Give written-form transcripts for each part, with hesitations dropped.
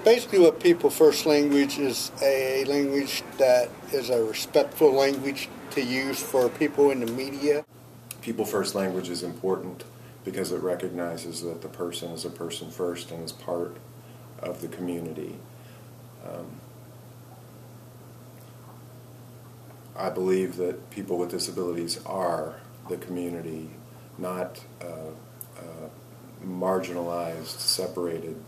Basically, what People First language is a language that is a respectful language to use for people in the media. People First language is important because it recognizes that the person is a person first and is part of the community. I believe that people with disabilities are the community, not marginalized, separated.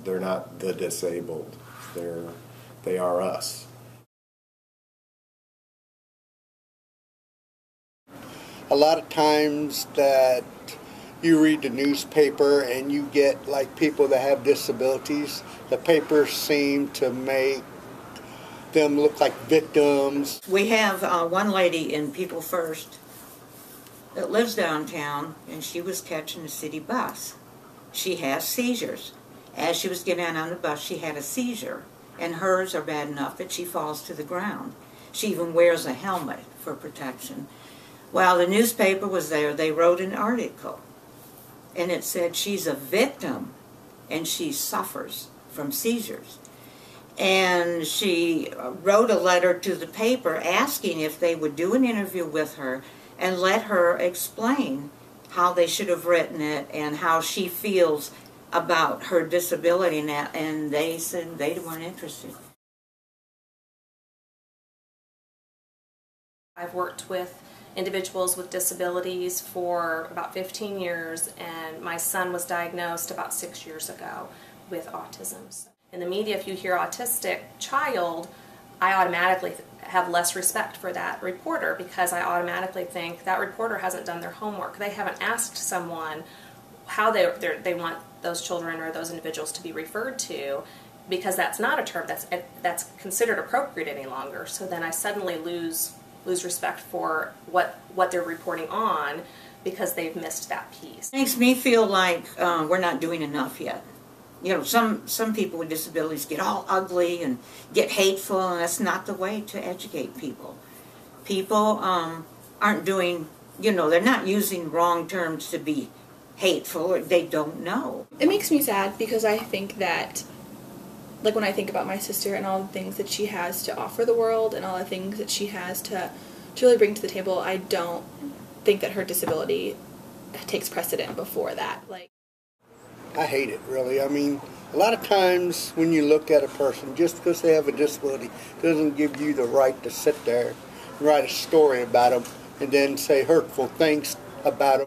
They're not the disabled. They are us. A lot of times that you read the newspaper and you get like people that have disabilities, the papers seem to make them look like victims. We have one lady in People First that lives downtown, and she was catching a city bus. She has seizures. As she was getting on the bus, she had a seizure, and hers are bad enough that she falls to the ground. She even wears a helmet for protection. While the newspaper was there, they wrote an article, and it said she's a victim and she suffers from seizures. And she wrote a letter to the paper asking if they would do an interview with her and let her explain how they should have written it and how she feels about her disability, and they said they weren't interested. I've worked with individuals with disabilities for about 15 years, and my son was diagnosed about 6 years ago with autism. In the media, if you hear autistic child, I automatically have less respect for that reporter because I automatically think that reporter hasn't done their homework. They haven't asked someone how they want those children or those individuals to be referred to, because that's not a term that's considered appropriate any longer. So then I suddenly lose respect for what they're reporting on because they've missed that piece. It makes me feel like we're not doing enough yet. You know, some people with disabilities get all ugly and get hateful, and that's not the way to educate people. People aren't doing, you know, they're not using wrong terms to be hateful, or they don't know. It makes me sad because I think that, like, when I think about my sister and all the things that she has to offer the world and all the things that she has to really bring to the table, I don't think that her disability takes precedent before that. Like, I hate it, really. I mean, a lot of times when you look at a person, just because they have a disability doesn't give you the right to sit there and write a story about them and then say hurtful things about them.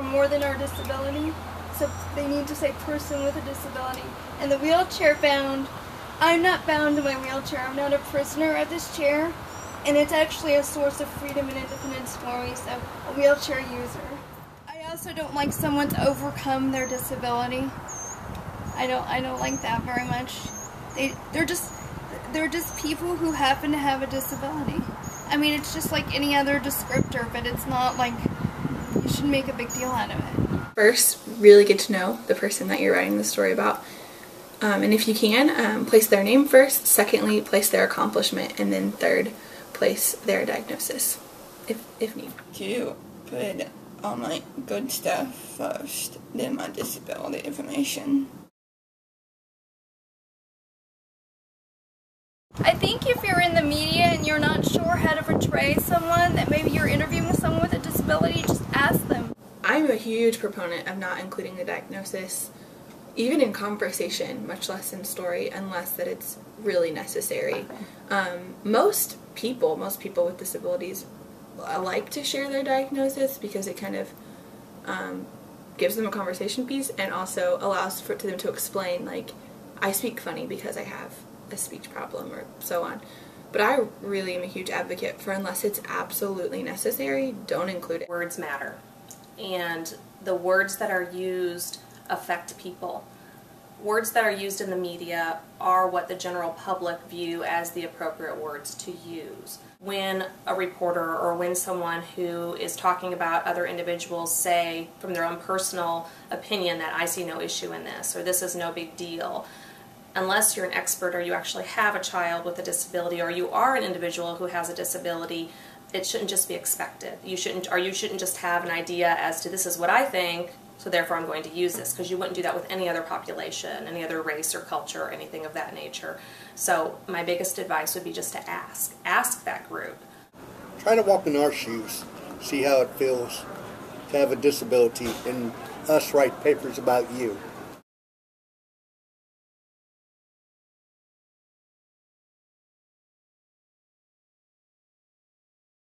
More than our disability, so they need to say person with a disability. And the wheelchair bound, I'm not bound to my wheelchair. I'm not a prisoner of this chair, and it's actually a source of freedom and independence for me, so a wheelchair user. I also don't like someone to overcome their disability. I don't like that very much. They're just people who happen to have a disability. I mean, it's just like any other descriptor, but it's not like you should make a big deal out of it. first, really get to know the person that you're writing the story about. And if you can, place their name first. Secondly, place their accomplishment. And then third, place their diagnosis, if need. To put all my good stuff first, then my disability information. I think if you're in the media and you're not sure how to portray someone, that maybe you're interviewing someone with a disability, just ask them. I'm a huge proponent of not including the diagnosis, even in conversation, much less in story, unless that it's really necessary. Most people with disabilities like to share their diagnosis because it kind of gives them a conversation piece and also allows for them to explain, like, I speak funny because I have a speech problem or so on. But I really am a huge advocate for, unless it's absolutely necessary, don't include it. Words matter, and the words that are used affect people. Words that are used in the media are what the general public view as the appropriate words to use. When a reporter or when someone who is talking about other individuals say from their own personal opinion that I see no issue in this or this is no big deal, unless you're an expert or you actually have a child with a disability or you are an individual who has a disability, it shouldn't just be expected. You shouldn't just have an idea as to this is what I think, so so therefore I'm going to use this, because you wouldn't do that with any other population, any other race or culture or anything of that nature. So my biggest advice would be just to ask that group. Try to walk in our shoes, see how it feels to have a disability, and us write papers about you.